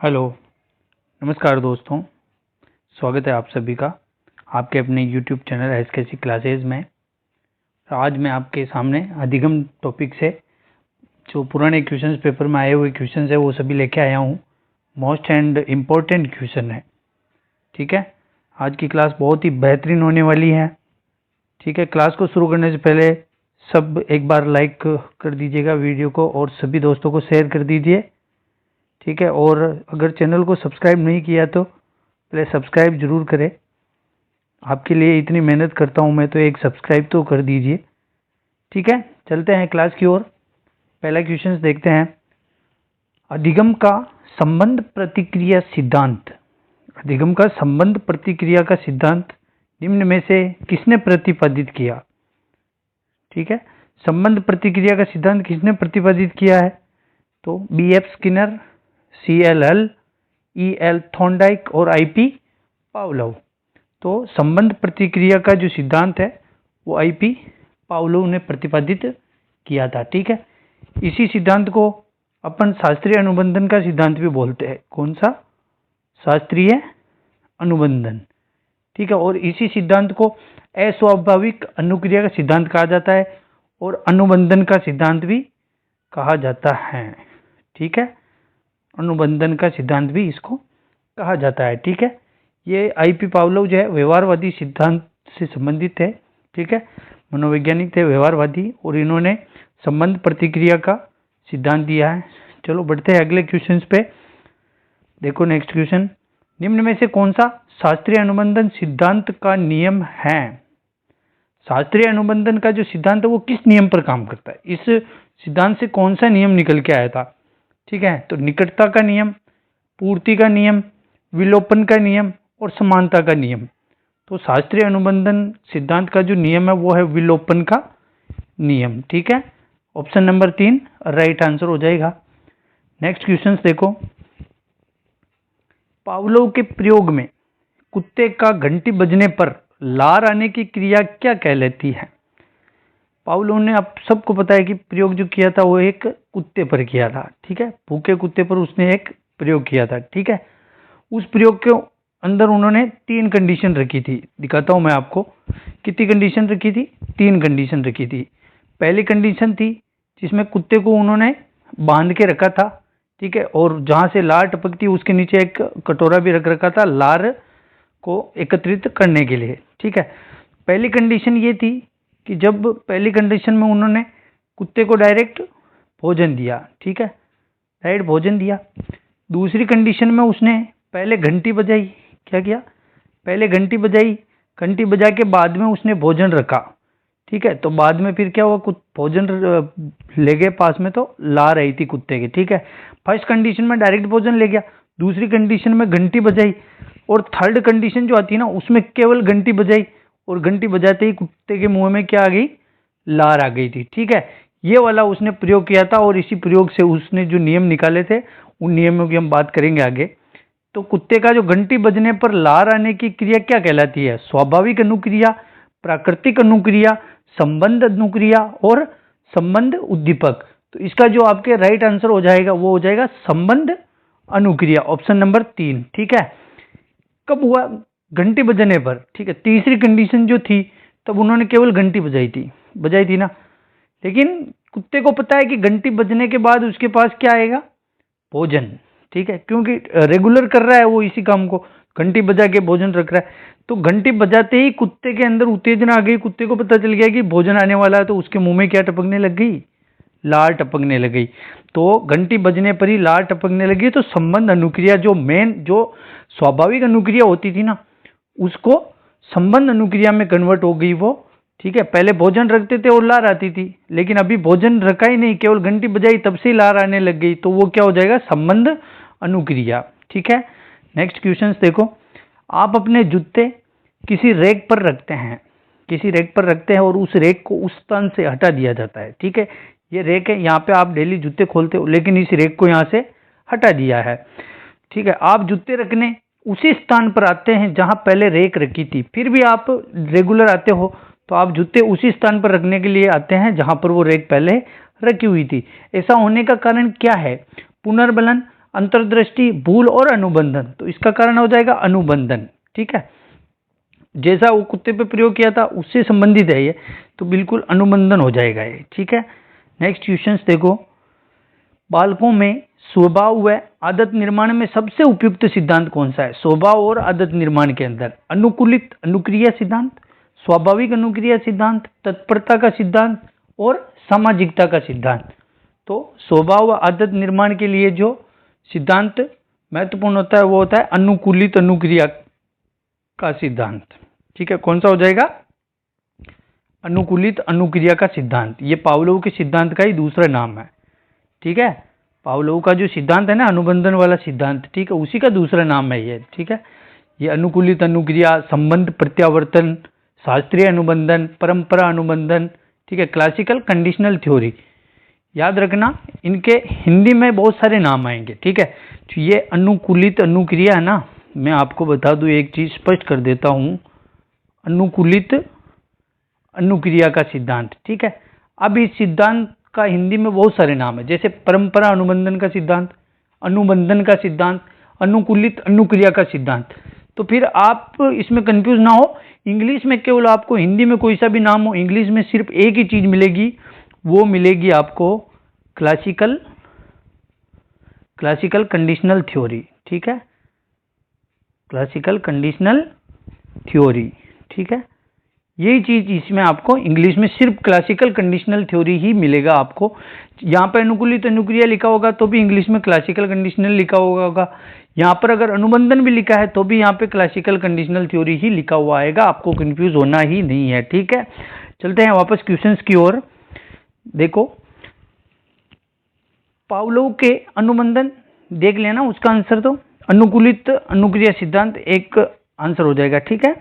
Hello, नमस्कार दोस्तों। स्वागत है आप सभी का आपके अपने यूट्यूब चैनल एसकेसी क्लासेज में। आज मैं आपके सामने अधिगम टॉपिक से जो पुराने क्वेश्चंस पेपर में आए हुए क्वेश्चंस है वो सभी लेके आया हूँ। मोस्ट एंड इम्पोर्टेंट क्वेश्चन है, ठीक है। आज की क्लास बहुत ही बेहतरीन होने वाली है, ठीक है। क्लास को शुरू करने से पहले सब एक बार लाइक कर दीजिएगा वीडियो को और सभी दोस्तों को शेयर कर दीजिए, ठीक है। और अगर चैनल को सब्सक्राइब नहीं किया तो पहले सब्सक्राइब जरूर करें। आपके लिए इतनी मेहनत करता हूं मैं, तो एक सब्सक्राइब तो कर दीजिए, ठीक है। चलते हैं क्लास की ओर। पहला क्वेश्चन देखते हैं। अधिगम का संबंध प्रतिक्रिया सिद्धांत। अधिगम का संबंध प्रतिक्रिया का सिद्धांत निम्न में से किसने प्रतिपादित किया? ठीक है, संबंध प्रतिक्रिया का सिद्धांत किसने प्रतिपादित किया है? तो B.F. Skinner, C.L. E.L. Thorndike और I.P. पावलोव। तो संबंध प्रतिक्रिया का जो सिद्धांत है वो I.P. पावलोव ने प्रतिपादित किया था, ठीक है। इसी सिद्धांत को अपन शास्त्रीय अनुबंधन का सिद्धांत भी बोलते हैं। कौन सा? शास्त्रीय अनुबंधन, ठीक है। और इसी सिद्धांत को अस्वाभाविक अनुक्रिया का सिद्धांत कहा जाता है और अनुबंधन का सिद्धांत भी कहा जाता है, ठीक है। अनुबंधन का सिद्धांत भी इसको कहा जाता है, ठीक है। ये I.P. पावलोव जो है व्यवहारवादी सिद्धांत से संबंधित है, ठीक है। मनोवैज्ञानिक थे, व्यवहारवादी, और इन्होंने संबंध प्रतिक्रिया का सिद्धांत दिया है। चलो बढ़ते हैं अगले क्वेश्चन पे। देखो नेक्स्ट क्वेश्चन। निम्न में से कौन सा शास्त्रीय अनुबंधन सिद्धांत का नियम है? शास्त्रीय अनुबंधन का जो सिद्धांत है वो किस नियम पर काम करता है? इस सिद्धांत से कौन सा नियम निकल के आया था? ठीक है, तो निकटता का नियम, पूर्ति का नियम, विलोपन का नियम और समानता का नियम। तो शास्त्रीय अनुबंधन सिद्धांत का जो नियम है वो है विलोपन का नियम, ठीक है। ऑप्शन नंबर 3 राइट आंसर हो जाएगा। नेक्स्ट क्वेश्चन देखो। पावलोव के प्रयोग में कुत्ते का घंटी बजने पर लार आने की क्रिया क्या कहलाती है? पावलोव ने, आप सबको पता है कि प्रयोग जो किया था वो एक कुत्ते पर किया था, ठीक है। भूखे कुत्ते पर उसने एक प्रयोग किया था, ठीक है। उस प्रयोग के अंदर उन्होंने 3 कंडीशन रखी थी। दिखाता हूं मैं आपको। कितनी कंडीशन रखी थी? 3 कंडीशन रखी थी। पहली कंडीशन थी जिसमें कुत्ते को उन्होंने बांध के रखा था, ठीक है, और जहां से लार टपकती उसके नीचे एक कटोरा भी रख रखा था लार को एकत्रित करने के लिए, ठीक है। पहली कंडीशन ये थी कि जब पहली कंडीशन में उन्होंने कुत्ते को डायरेक्ट भोजन दिया, ठीक है, डायरेक्ट भोजन दिया। दूसरी कंडीशन में उसने पहले घंटी बजाई। क्या किया? पहले घंटी बजाई, घंटी बजा के बाद में उसने भोजन रखा, ठीक है। तो बाद में फिर क्या हुआ, कुछ भोजन ले गए पास में तो ला रही थी कुत्ते की, ठीक है। फर्स्ट कंडीशन में डायरेक्ट भोजन ले गया, दूसरी कंडीशन में घंटी बजाई, और थर्ड कंडीशन जो आती है ना उसमें केवल घंटी बजाई, और घंटी बजाते ही कुत्ते के मुंह में क्या आ गई? लार आ गई थी, ठीक है। ये वाला उसने प्रयोग किया था, और इसी प्रयोग से उसने जो नियम निकाले थे उन नियमों की हम बात करेंगे आगे। तो कुत्ते का जो घंटी बजने पर लार आने की क्रिया क्या कहलाती है? स्वाभाविक अनुक्रिया, प्राकृतिक अनुक्रिया, संबंध अनुक्रिया और संबंध उद्दीपक। तो इसका जो आपके राइट आंसर हो जाएगा वो हो जाएगा संबंध अनुक्रिया, ऑप्शन नंबर 3, ठीक है। कब हुआ? घंटी बजने पर, ठीक है। तीसरी कंडीशन जो थी तब उन्होंने केवल घंटी बजाई थी ना, लेकिन कुत्ते को पता है कि घंटी बजने के बाद उसके पास क्या आएगा? भोजन, ठीक है, क्योंकि रेगुलर कर रहा है वो इसी काम को, घंटी बजा के भोजन रख रहा है। तो घंटी बजाते ही कुत्ते के अंदर उत्तेजना आ गई, कुत्ते को पता चल गया कि भोजन आने वाला है, तो उसके मुंह में क्या टपकने लग गई? लार टपकने लग गई। तो घंटी बजने पर ही लार टपकने लगी। तो संबंध अनुक्रिया, जो मेन जो स्वाभाविक अनुक्रिया होती थी ना, उसको संबंध अनुक्रिया में कन्वर्ट हो गई वो, ठीक है। पहले भोजन रखते थे और लार आती थी, लेकिन अभी भोजन रखा ही नहीं, केवल घंटी बजाई तब से लार आने लग गई, तो वो क्या हो जाएगा? संबंध अनुक्रिया, ठीक है। नेक्स्ट क्वेश्चन देखो। आप अपने जूते किसी रैक पर रखते हैं और उस रैक को उस स्थान से हटा दिया जाता है, ठीक है। ये रैक है, यहाँ पे आप डेली जूते खोलते हो, लेकिन इस रैक को यहाँ से हटा दिया है, ठीक है। आप जूते रखने उसी स्थान पर आते हैं जहां पहले रैक रखी थी, फिर भी आप रेगुलर आते हो तो आप जूते उसी स्थान पर रखने के लिए आते हैं जहां पर वो रैक पहले रखी हुई थी। ऐसा होने का कारण क्या है? पुनर्बलन, अंतर्दृष्टि, भूल और अनुबंधन। तो इसका कारण हो जाएगा अनुबंधन। ठीक है, जैसा वो कुत्ते पे प्रयोग किया था उससे संबंधित है ये, तो बिल्कुल अनुबंधन हो जाएगा ये। ठीक है, नेक्स्ट क्वेश्चन देखो, बालकों में स्वभाव व आदत निर्माण में सबसे उपयुक्त सिद्धांत कौन सा है? स्वभाव और आदत निर्माण के अंदर अनुकूलित अनुक्रिया सिद्धांत, स्वाभाविक अनुक्रिया सिद्धांत, तत्परता का सिद्धांत और सामाजिकता का सिद्धांत। तो स्वभाव व आदत निर्माण के लिए जो सिद्धांत महत्वपूर्ण होता है वो होता है अनुकूलित अनुक्रिया का सिद्धांत। ठीक है, कौन सा हो जाएगा? अनुकूलित अनुक्रिया का सिद्धांत। ये पावलोव के सिद्धांत का ही दूसरा नाम है। ठीक है, पावलोव का जो सिद्धांत है ना, अनुबंधन वाला सिद्धांत, ठीक है, उसी का दूसरा नाम है ये। ठीक है, ये अनुकूलित अनुक्रिया, संबंध प्रत्यावर्तन, शास्त्रीय अनुबंधन, परंपरा अनुबंधन, ठीक है, क्लासिकल कंडीशनल थ्योरी। याद रखना, इनके हिंदी में बहुत सारे नाम आएंगे। ठीक है, तो ये अनुकूलित अनुक्रिया है ना, मैं आपको बता दूं, एक चीज स्पष्ट कर देता हूं, अनुकूलित अनुक्रिया का सिद्धांत। ठीक है, अब इस सिद्धांत का हिंदी में बहुत सारे नाम है, जैसे परंपरा अनुबंधन का सिद्धांत, अनुबंधन का सिद्धांत, अनुकूलित अनुक्रिया का सिद्धांत। तो फिर आप इसमें कंफ्यूज ना हो, इंग्लिश में केवल आपको, हिंदी में कोई सा भी नाम हो, इंग्लिश में सिर्फ एक ही चीज मिलेगी, वो मिलेगी आपको क्लासिकल कंडीशनल थ्योरी। ठीक है, क्लासिकल कंडीशनल थ्योरी। ठीक है, यही चीज इसमें आपको इंग्लिश में सिर्फ क्लासिकल कंडीशनल थ्योरी ही मिलेगा आपको। यहाँ पे अनुकूलित अनुक्रिया लिखा होगा तो भी इंग्लिश में क्लासिकल कंडीशनल लिखा होगा, यहाँ पर अगर अनुबंधन भी लिखा है तो भी यहाँ पे क्लासिकल कंडीशनल थ्योरी ही लिखा हुआ आएगा, आपको कंफ्यूज होना ही नहीं है। ठीक है, चलते हैं वापस क्वेश्चंस की ओर। देखो, पावलोव के अनुबंधन देख लेना, उसका आंसर तो अनुकूलित अनुक्रिया सिद्धांत एक आंसर हो जाएगा। ठीक है,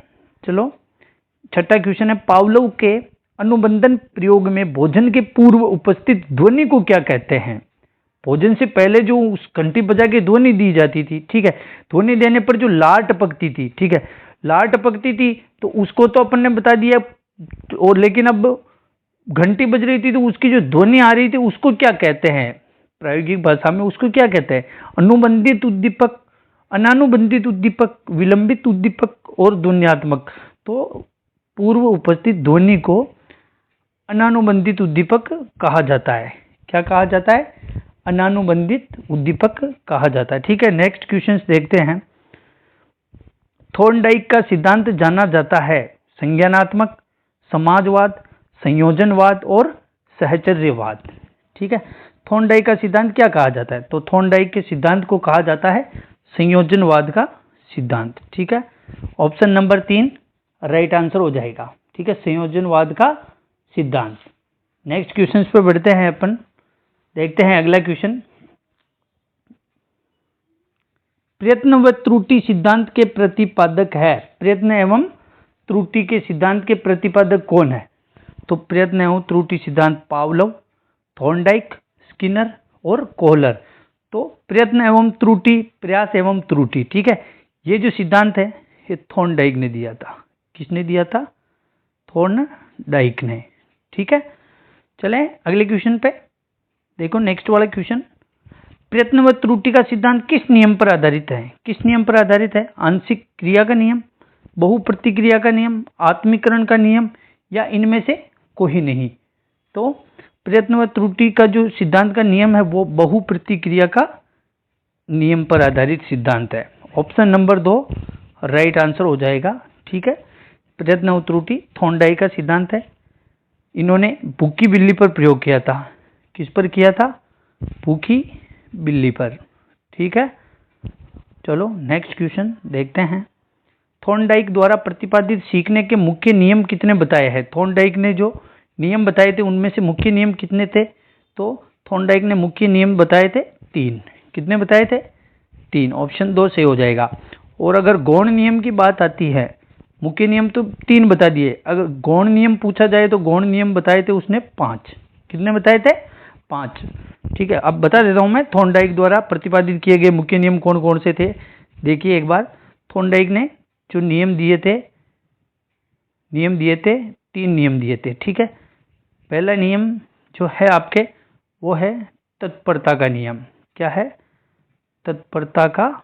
चलो छठा क्वेश्चन है, पावलोव के अनुबंधन प्रयोग में भोजन के पूर्व उपस्थित ध्वनि को क्या कहते हैं? भोजन से पहले जो उस घंटी बजा के ध्वनि दी जाती थी, ठीक है, ध्वनि देने पर जो लार टपकती थी, ठीक है, लार टपकती थी, तो उसको तो अपन ने बता दिया, और लेकिन अब घंटी बज रही थी तो उसकी जो ध्वनि आ रही थी उसको क्या कहते हैं? प्रायोगिक भाषा में उसको क्या कहते हैं? अनुबंधित उद्दीपक, अनानुबंधित उद्दीपक, विलंबित उद्दीपक और ध्वन्यात्मक। तो पूर्व उपस्थित ध्वनि को अनानुबंधित उद्दीपक कहा जाता है। क्या कहा जाता है? अनानुबंधित उद्दीपक कहा जाता है। ठीक है, नेक्स्ट क्वेश्चन देखते हैं। थॉर्नडाइक का सिद्धांत जाना जाता है संज्ञानात्मक, समाजवाद, संयोजनवाद और सहचर्यवाद। ठीक है, थॉर्नडाइक का सिद्धांत क्या कहा जाता है? तो थॉर्नडाइक के सिद्धांत को कहा जाता है संयोजनवाद का सिद्धांत। ठीक है, ऑप्शन नंबर 3 राइट आंसर हो जाएगा। ठीक है, संयोजनवाद का सिद्धांत। नेक्स्ट क्वेश्चन पे बढ़ते हैं अपन, देखते हैं अगला क्वेश्चन। प्रयत्न व त्रुटि सिद्धांत के प्रतिपादक है। प्रयत्न एवं त्रुटि के सिद्धांत के प्रतिपादक कौन है? तो प्रयत्न एवं त्रुटि सिद्धांत पावलोव, थॉर्नडाइक, स्किनर और कोहलर। तो प्रयत्न एवं त्रुटि, प्रयास एवं त्रुटि, ठीक है, ये जो सिद्धांत है ये थॉर्नडाइक ने दिया था। किसने दिया था? थॉर्नडाइक ने। ठीक है, चलें अगले क्वेश्चन पे। देखो नेक्स्ट वाला क्वेश्चन, प्रयत्न व त्रुटि का सिद्धांत किस नियम पर आधारित है? किस नियम पर आधारित है? आंशिक क्रिया का नियम, बहुप्रतिक्रिया का नियम, आत्मीकरण का नियम, या इनमें से कोई नहीं। तो प्रयत्न व त्रुटि का जो सिद्धांत का नियम है वो बहुप्रतिक्रिया का नियम पर आधारित सिद्धांत है। ऑप्शन नंबर 2 राइट आंसर हो जाएगा। ठीक है, प्रयत्न व त्रुटि थॉर्नडाइक का सिद्धांत है। इन्होंने भूखी बिल्ली पर प्रयोग किया था। किस पर किया था? भूखी बिल्ली पर। ठीक है, चलो नेक्स्ट क्वेश्चन देखते हैं। थॉर्नडाइक द्वारा प्रतिपादित सीखने के मुख्य नियम कितने बताए हैं? थॉर्नडाइक ने जो नियम बताए थे उनमें से मुख्य नियम कितने थे? तो थॉर्नडाइक ने मुख्य नियम बताए थे 3। कितने बताए थे? 3। ऑप्शन 2 सही हो जाएगा। और अगर गौण नियम की बात आती है, मुख्य नियम तो 3 बता दिए, अगर गौण नियम पूछा जाए तो गौण नियम बताए थे उसने 5। कितने बताए थे? 5। ठीक है, अब बता देता हूं मैं थॉर्नडाइक द्वारा प्रतिपादित किए गए मुख्य नियम कौन कौन से थे। देखिए एक बार, थॉर्नडाइक ने जो नियम दिए थे 3 नियम दिए थे। ठीक है, पहला नियम जो है आपके वो है तत्परता का नियम। क्या है? तत्परता का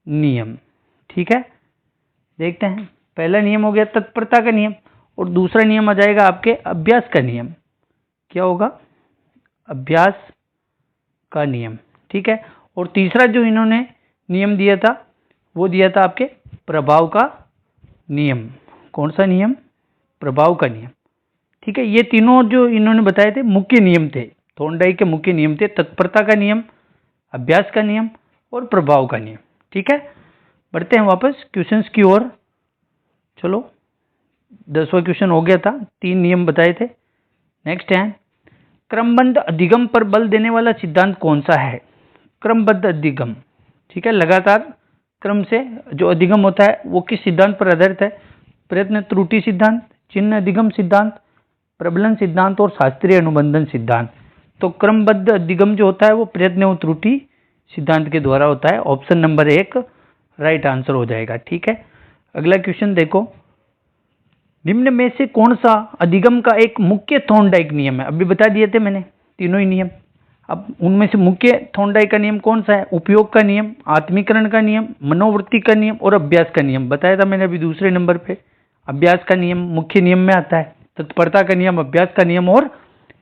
नियम। ठीक है, देखते हैं। पहला नियम हो गया तत्परता का नियम, और दूसरा नियम आ जाएगा आपके अभ्यास का नियम। क्या होगा? अभ्यास का नियम। ठीक है, और तीसरा जो इन्होंने नियम दिया था वो दिया था आपके प्रभाव का नियम। कौन सा नियम? प्रभाव का नियम। ठीक है, ये तीनों जो इन्होंने बताए थे मुख्य नियम थे, थॉर्नडाइक के मुख्य नियम थे, तत्परता का नियम, अभ्यास का नियम और प्रभाव का नियम। ठीक है, बढ़ते हैं वापस क्वेश्चंस की ओर। चलो, 10वां क्वेश्चन हो गया था, 3 नियम बताए थे। नेक्स्ट है, क्रमबद्ध अधिगम पर बल देने वाला सिद्धांत कौन सा है? क्रमबद्ध अधिगम। ठीक है, लगातार क्रम से जो अधिगम होता है वो किस सिद्धांत पर आधारित है? प्रयत्न त्रुटि सिद्धांत, चिन्ह अधिगम सिद्धांत, प्रबलन सिद्धांत और शास्त्रीय अनुबंधन सिद्धांत। तो क्रमबद्ध अधिगम जो होता है वो प्रयत्न और त्रुटि सिद्धांत के द्वारा होता है। ऑप्शन नंबर 1 राइट आंसर हो जाएगा। ठीक है, अगला क्वेश्चन देखो, निम्न में से कौन सा अधिगम का एक मुख्य थॉर्नडाइक नियम है? अभी बता दिए थे मैंने तीनों ही नियम। अब उनमें से मुख्य थॉर्नडाइक का नियम कौन सा है? उपयोग का नियम, आत्मीकरण का नियम, मनोवृत्ति का नियम और अभ्यास का नियम। बताया था मैंने अभी दूसरे नंबर पे। अभ्यास का नियम मुख्य नियम में आता है, तत्परता का नियम, अभ्यास का नियम और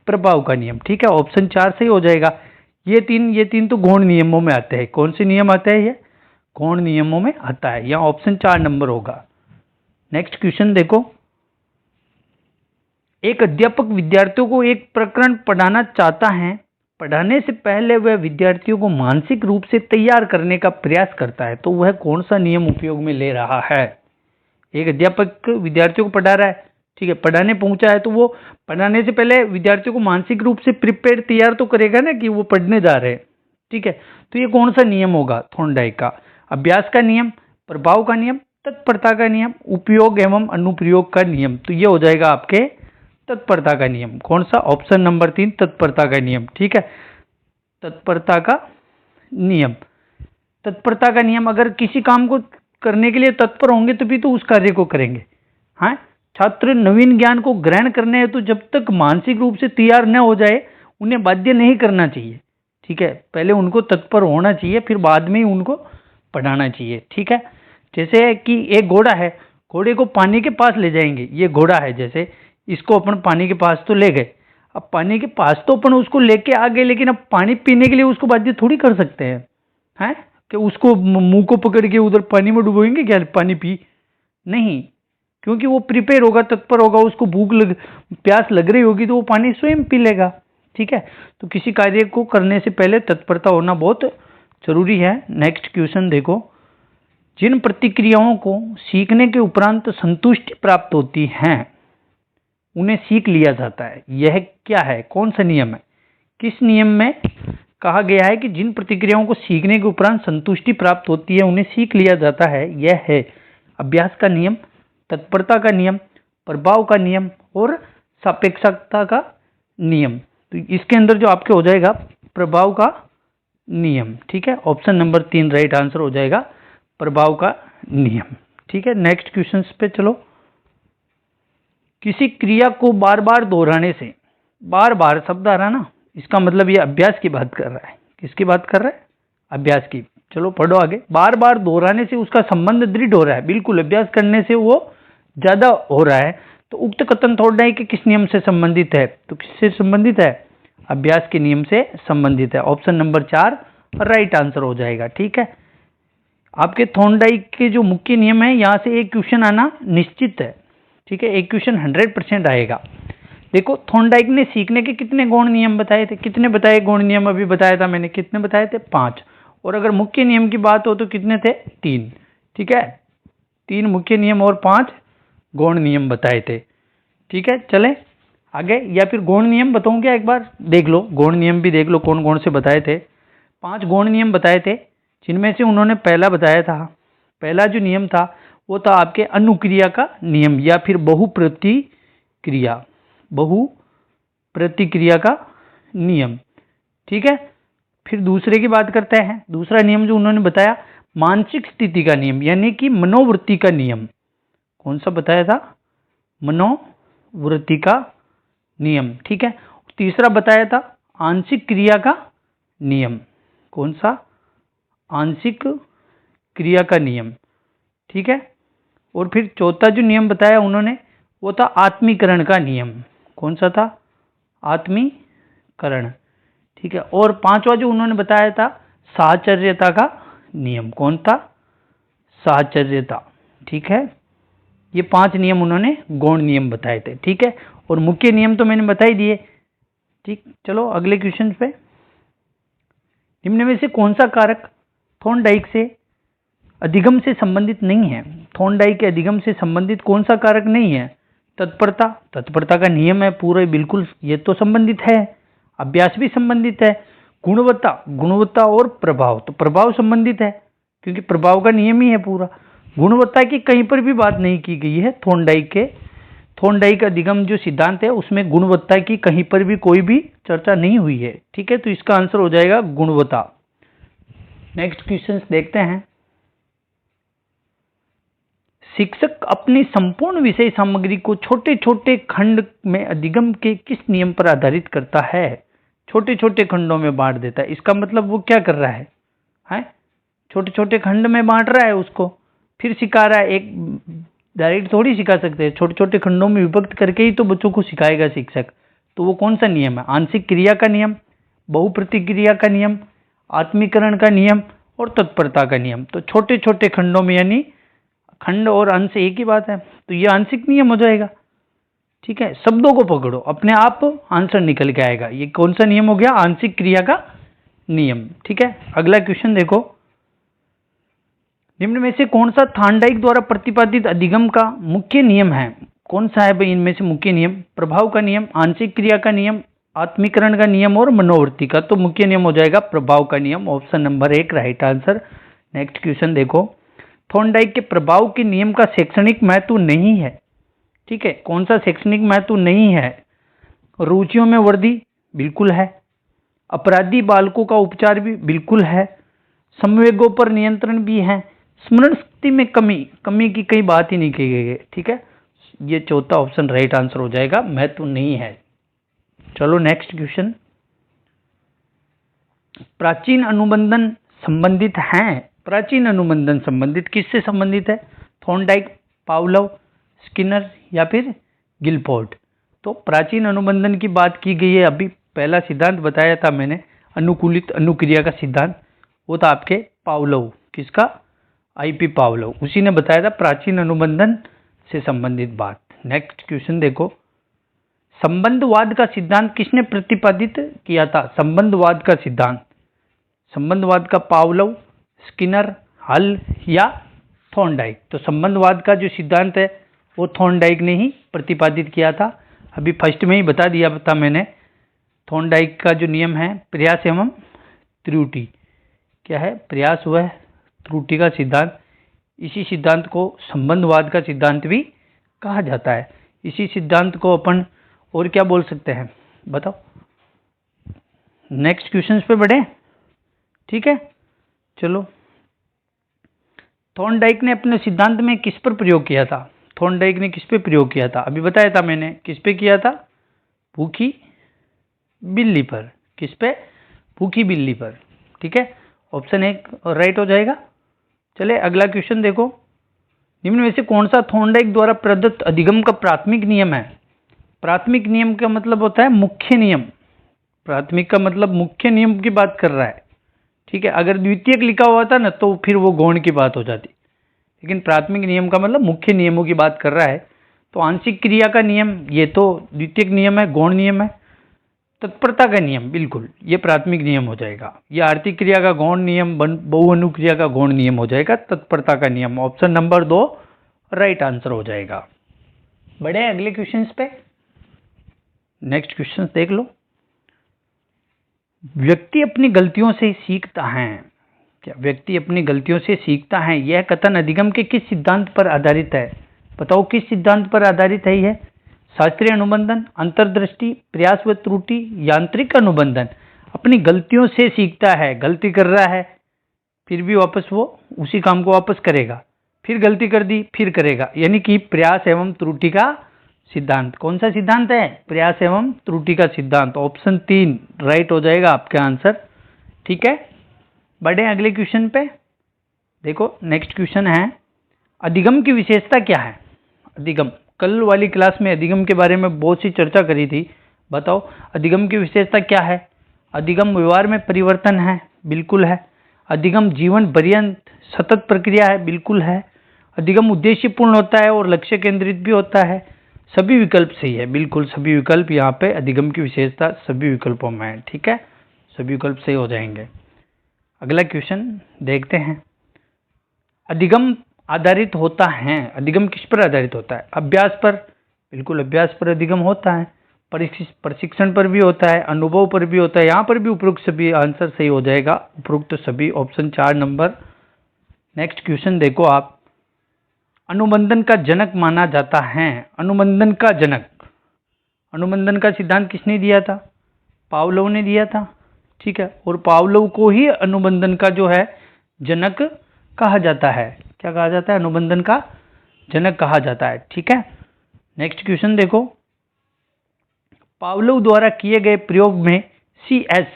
प्रभाव का नियम। ठीक है, ऑप्शन 4 सही हो जाएगा। ये तीन तो गौण नियमों में आते हैं। कौन से नियम आते हैं? ये गौण नियमों में आता है। यहाँ ऑप्शन 4 नंबर होगा। नेक्स्ट क्वेश्चन देखो, एक अध्यापक विद्यार्थियों को एक प्रकरण पढ़ाना चाहता है। पढ़ाने से पहले वह विद्यार्थियों को मानसिक रूप से तैयार करने का प्रयास करता है, तो वह कौन सा नियम उपयोग में ले रहा है? एक अध्यापक विद्यार्थियों को पढ़ा रहा है, ठीक है, पढ़ाने पहुंचा है, तो वो पढ़ाने से पहले विद्यार्थियों को मानसिक रूप से प्रिपेयर, तैयार तो करेगा ना कि वो पढ़ने जा रहे हैं। ठीक है, तो ये कौन सा नियम होगा थॉर्नडाइक का? अभ्यास का नियम, प्रभाव का नियम, तत्परता का नियम, उपयोग एवं अनुप्रयोग का नियम। तो ये हो जाएगा आपके तत्परता का नियम। कौन सा? ऑप्शन नंबर 3 तत्परता का नियम। ठीक है, तत्परता का नियम। तत्परता का नियम, अगर किसी काम को करने के लिए तत्पर होंगे तभी तो उस कार्य को करेंगे। हाँ, छात्र नवीन ज्ञान को ग्रहण करने हैं तो जब तक मानसिक रूप से तैयार न हो जाए उन्हें बाध्य नहीं करना चाहिए। ठीक है, पहले उनको तत्पर होना चाहिए, फिर बाद में ही उनको पढ़ाना चाहिए। ठीक है, जैसे कि एक घोड़ा है, घोड़े को पानी के पास ले जाएंगे, ये घोड़ा है, जैसे इसको अपन पानी के पास तो ले गए, अब पानी के पास तो अपन उसको लेके आ गए, लेकिन अब पानी पीने के लिए उसको बाध्य थोड़ी कर सकते हैं कि उसको मुंह को पकड़ के उधर पानी में डुबोएंगे क्या, पानी पी? नहीं, क्योंकि वो प्रिपेयर होगा, तत्पर होगा, उसको प्यास लग रही होगी तो वो पानी स्वयं पी लेगा। ठीक है, तो किसी कार्य को करने से पहले तत्परता होना बहुत जरूरी है। नेक्स्ट क्वेश्चन देखो, जिन प्रतिक्रियाओं को सीखने के उपरांत संतुष्टि प्राप्त होती है उन्हें सीख लिया जाता है, यह क्या है? कौन सा नियम है? किस नियम में कहा गया है कि जिन प्रतिक्रियाओं को सीखने के उपरांत संतुष्टि प्राप्त होती है उन्हें सीख लिया जाता है? यह है अभ्यास का नियम, तत्परता का नियम, प्रभाव का नियम और सापेक्षता का नियम। तो इसके अंदर जो आपके हो जाएगा प्रभाव का नियम। ठीक है, ऑप्शन नंबर 3 राइट आंसर हो जाएगा, प्रभाव का नियम। ठीक है, नेक्स्ट क्वेश्चन पे चलो। किसी क्रिया को बार बार दोहराने से, बार बार शब्द आ रहा ना, इसका मतलब ये अभ्यास की बात कर रहा है। किसकी बात कर रहा है? अभ्यास की। चलो पढ़ो आगे। बार बार दोहराने से उसका संबंध दृढ़ हो रहा है, बिल्कुल अभ्यास करने से वो ज्यादा हो रहा है। तो उक्त कथन थॉर्नडाइक के किस नियम से संबंधित है? तो किससे संबंधित है? अभ्यास के नियम से संबंधित है। ऑप्शन नंबर 4 राइट आंसर हो जाएगा। ठीक है, आपके थॉर्नडाइक के जो मुख्य नियम है, यहां से एक क्वेश्चन आना निश्चित है। ठीक है, एक क्वेश्चन 100% आएगा। देखो, थॉर्नडाइक ने सीखने के कितने गौण नियम बताए थे? कितने बताए गौण नियम? अभी बताया था मैंने, कितने बताए थे? 5। और अगर मुख्य नियम की बात हो तो कितने थे? 3। ठीक है, 3 मुख्य नियम और 5 गौण नियम बताए थे। ठीक है, चले आगे, या फिर गौण नियम बताऊं क्या? एक बार देख लो, गौण नियम भी देख लो कौन कौन से बताए थे। 5 गौण नियम बताए थे, जिनमें से उन्होंने पहला बताया था, पहला जो नियम था वो था आपके अनुक्रिया का नियम या फिर बहुप्रतिक्रिया का नियम। ठीक है, फिर दूसरे की बात करते हैं। दूसरा नियम जो उन्होंने बताया, मानसिक स्थिति का नियम यानी कि मनोवृत्ति का नियम। कौन सा बताया था? मनोवृत्ति का नियम। ठीक है, तीसरा बताया था आंशिक क्रिया का नियम। कौन सा? आंशिक क्रिया का नियम, ठीक है। और फिर चौथा जो नियम बताया उन्होंने वो था आत्मीकरण का नियम। कौन सा था? आत्मीकरण, ठीक है। और पांचवा जो उन्होंने बताया था साहचर्यता का नियम। कौन था? साहचर्यता, ठीक है। ये 5 नियम उन्होंने गौण नियम बताए थे, ठीक है। और मुख्य नियम तो मैंने बता ही दिए, ठीक। चलो अगले क्वेश्चन पे। निम्न में से कौन सा कारक थॉर्नडाइक से अधिगम से संबंधित नहीं है? थॉर्नडाइक के अधिगम से संबंधित कौन सा कारक नहीं है? तत्परता, तत्परता का नियम है पूरा, बिल्कुल ये तो संबंधित है। अभ्यास भी संबंधित है। गुणवत्ता, गुणवत्ता और प्रभाव, तो प्रभाव संबंधित है क्योंकि प्रभाव का नियम ही है पूरा। गुणवत्ता की कहीं पर भी बात नहीं की गई है थॉर्नडाइक अधिगम जो सिद्धांत है उसमें गुणवत्ता की कहीं पर भी कोई भी चर्चा नहीं हुई है, ठीक है। तो इसका आंसर हो जाएगा गुणवत्ता। नेक्स्ट क्वेश्चन देखते हैं। शिक्षक अपनी संपूर्ण विषय सामग्री को छोटे छोटे खंड में अधिगम के किस नियम पर आधारित करता है? छोटे छोटे खंडों में बांट देता है, इसका मतलब वो क्या कर रहा है? छोटे छोटे खंड में बांट रहा है उसको, फिर सिखा रहा है। एक डायरेक्ट थोड़ी सिखा सकते हैं, छोटे छोटे खंडों में विभक्त करके ही तो बच्चों को सिखाएगा शिक्षक। तो वो कौन सा नियम है? आंशिक क्रिया का नियम, बहुप्रतिक्रिया का नियम, आत्मीकरण का नियम और तत्परता का नियम। तो छोटे छोटे खंडों में, यानी खंड और अंश एक ही बात है, तो ये आंशिक नियम हो जाएगा, ठीक है। शब्दों को पकड़ो, अपने आप आंसर निकल के आएगा। ये कौन सा नियम हो गया? आंशिक क्रिया का नियम, ठीक है। अगला क्वेश्चन देखो। निम्न में से कौन सा थॉर्नडाइक द्वारा प्रतिपादित अधिगम का मुख्य नियम है? कौन सा है भाई इनमें से मुख्य नियम? प्रभाव का नियम, आंशिक क्रिया का नियम, आत्मीकरण का नियम और मनोवृत्ति का। तो मुख्य नियम हो जाएगा प्रभाव का नियम। Option number 1 right answer. Next question देखो। थॉर्नडाइक के प्रभाव के नियम का शैक्षणिक महत्व नहीं है, ठीक है। कौन सा शैक्षणिक महत्व नहीं है? रुचियों में वृद्धि बिल्कुल है, अपराधी बालकों का उपचार भी बिल्कुल है, संवेगों पर नियंत्रण भी है, स्मरण शक्ति में कमी की कई बात ही नहीं की गई है, ठीक है। ये चौथा ऑप्शन राइट आंसर हो जाएगा, महत्व नहीं है। चलो नेक्स्ट क्वेश्चन। प्राचीन अनुबंधन संबंधित हैं। प्राचीन अनुबंधन संबंधित किससे संबंधित है? थॉर्नडाइक, पावलोव, स्किनर या फिर गिलफोर्ड। तो प्राचीन अनुबंधन की बात की गई है। अभी पहला सिद्धांत बताया था मैंने, अनुकूलित अनुक्रिया का सिद्धांत, वो था आपके पावलोव। किसका? आईपी पावलोव, उसी ने बताया था प्राचीन अनुबंधन से संबंधित बात। नेक्स्ट क्वेश्चन देखो। संबंधवाद का सिद्धांत किसने प्रतिपादित किया था? संबंधवाद का सिद्धांत, संबंधवाद का पावलोव, स्किनर, हल या थॉर्नडाइक। तो संबंधवाद का जो सिद्धांत है वो थॉर्नडाइक ने ही प्रतिपादित किया था। अभी फर्स्ट में ही बता दिया था मैंने। थॉर्नडाइक का जो नियम है प्रयास एवं त्रुटि, क्या है? प्रयास व त्रुटि का सिद्धांत। इसी सिद्धांत को संबंधवाद का सिद्धांत भी कहा जाता है। इसी सिद्धांत को अपन और क्या बोल सकते हैं बताओ? नेक्स्ट क्वेश्चन पे बढ़े, ठीक है। चलो, थॉर्नडाइक ने अपने सिद्धांत में किस पर प्रयोग किया था? थॉर्नडाइक ने किस पे प्रयोग किया था? अभी बताया था मैंने, किस पे किया था? भूखी बिल्ली पर। किस पे? भूखी बिल्ली पर, ठीक है। ऑप्शन 1 राइट हो जाएगा। चले अगला क्वेश्चन देखो। निम्न में से कौन सा थॉर्नडाइक द्वारा प्रदत्त अधिगम का प्राथमिक नियम है? प्राथमिक नियम का मतलब होता है मुख्य नियम। प्राथमिक का मतलब मुख्य नियम की बात कर रहा है, ठीक है। अगर द्वितीयक लिखा हुआ था ना तो फिर वो गौण की बात हो जाती, लेकिन प्राथमिक नियम का मतलब मुख्य नियमों की बात कर रहा है। तो आंशिक क्रिया का नियम ये तो द्वितीयक नियम है, गौण नियम है। तत्परता का नियम बिल्कुल ये प्राथमिक नियम हो जाएगा। ये आर्थिक क्रिया का गौण नियम, बहुअनुक्रिया का गौण नियम हो जाएगा तत्परता का नियम। ऑप्शन नंबर 2 राइट आंसर हो जाएगा। बढ़े अगले क्वेश्चन पे। नेक्स्ट क्वेश्चन देख लो। व्यक्ति अपनी गलतियों से सीखता है। क्या व्यक्ति अपनी गलतियों से सीखता है? यह कथन अधिगम के किस सिद्धांत पर आधारित है? बताओ किस सिद्धांत पर आधारित है यह? शास्त्रीय अनुबंधन, अंतर्दृष्टि, प्रयास व त्रुटि, यांत्रिक अनुबंधन। अपनी गलतियों से सीखता है, गलती कर रहा है फिर भी वापस वो उसी काम को वापस करेगा, फिर गलती कर दी फिर करेगा, यानी कि प्रयास एवं त्रुटि का सिद्धांत। कौन सा सिद्धांत है? प्रयास एवं त्रुटि का सिद्धांत। ऑप्शन 3 राइट हो जाएगा आपका आंसर, ठीक है। बढ़े अगले क्वेश्चन पे। देखो नेक्स्ट क्वेश्चन है, अधिगम की विशेषता क्या है? अधिगम, कल वाली क्लास में अधिगम के बारे में बहुत सी चर्चा करी थी। बताओ अधिगम की विशेषता क्या है? अधिगम व्यवहार में परिवर्तन है, बिल्कुल है। अधिगम जीवन पर्यंत सतत प्रक्रिया है, बिल्कुल है। अधिगम उद्देश्यपूर्ण होता है और लक्ष्य केंद्रित भी होता है। सभी विकल्प सही है, बिल्कुल सभी विकल्प यहाँ पे अधिगम की विशेषता सभी विकल्पों में है। ठीक है, सभी विकल्प सही हो जाएंगे। अगला क्वेश्चन देखते हैं, अधिगम आधारित होता है, अधिगम किस पर आधारित होता है? अभ्यास पर, बिल्कुल अभ्यास पर अधिगम होता है। प्रशिक्षण पर भी होता है, अनुभव पर भी होता है। यहाँ पर भी उपरोक्त सभी आंसर सही हो जाएगा, उपरोक्त सभी, ऑप्शन 4 नंबर। नेक्स्ट क्वेश्चन देखो आप, अनुबंधन का जनक माना जाता है। अनुबंधन का जनक, अनुबंधन का सिद्धांत किसने दिया था? पावलोव ने दिया था। ठीक है, और पावलोव को ही अनुबंधन का जो है जनक कहा जाता है। क्या कहा जाता है? अनुबंधन का जनक कहा जाता है। ठीक है, नेक्स्ट क्वेश्चन देखो, पावलोव द्वारा किए गए प्रयोग में CS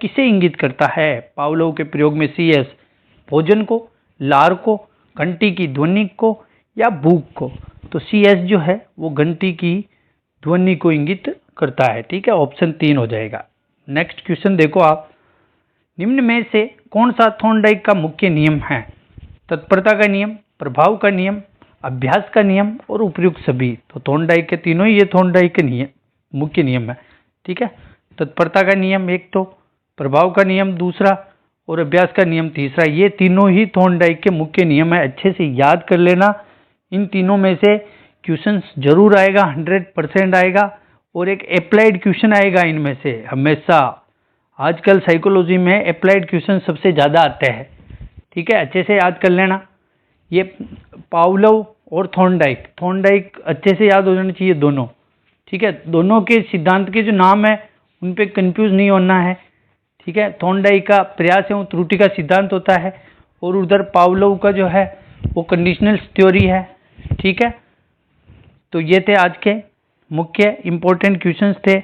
किसे इंगित करता है? पावलोव के प्रयोग में CS भोजन को, लार को, घंटी की ध्वनि को या भूख को? तो CS जो है वो घंटी की ध्वनि को इंगित करता है। ठीक है, ऑप्शन 3 हो जाएगा। नेक्स्ट क्वेश्चन देखो आप, निम्न में से कौन सा थॉर्नडाइक का मुख्य नियम है? तत्परता का नियम, प्रभाव का नियम, अभ्यास का नियम और उपयुक्त सभी। तो थॉर्नडाइक के तीनों ही ये थॉर्नडाइक के नियम मुख्य नियम है। ठीक है, तत्परता का नियम एक, तो प्रभाव का नियम दूसरा और अभ्यास का नियम तीसरा। ये तीनों ही थॉर्नडाइक के मुख्य नियम है। अच्छे से याद कर लेना, इन तीनों में से क्वेश्चन जरूर आएगा, 100% आएगा और एक अप्लाइड क्वेश्चन आएगा इनमें से हमेशा। आजकल साइकोलॉजी में अप्लाइड क्वेश्चन सबसे ज़्यादा आते हैं। ठीक है, अच्छे से याद कर लेना। ये पावलोव और थॉर्नडाइक अच्छे से याद हो जाने चाहिए दोनों। ठीक है, दोनों के सिद्धांत के जो नाम है उन पे कंफ्यूज नहीं होना है। ठीक है, थॉर्नडाइक का प्रयास एवं त्रुटि का सिद्धांत होता है और उधर पावलोव का जो है वो कंडीशनल थ्योरी है। ठीक है, तो ये थे आज के मुख्य इंपॉर्टेंट क्वेश्चंस थे।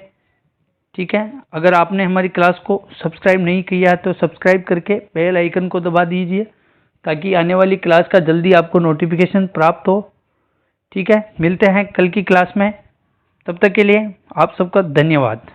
ठीक है, अगर आपने हमारी क्लास को सब्सक्राइब नहीं किया है तो सब्सक्राइब करके बेल आइकन को दबा दीजिए ताकि आने वाली क्लास का जल्दी आपको नोटिफिकेशन प्राप्त हो। ठीक है, मिलते हैं कल की क्लास में, तब तक के लिए आप सबका धन्यवाद।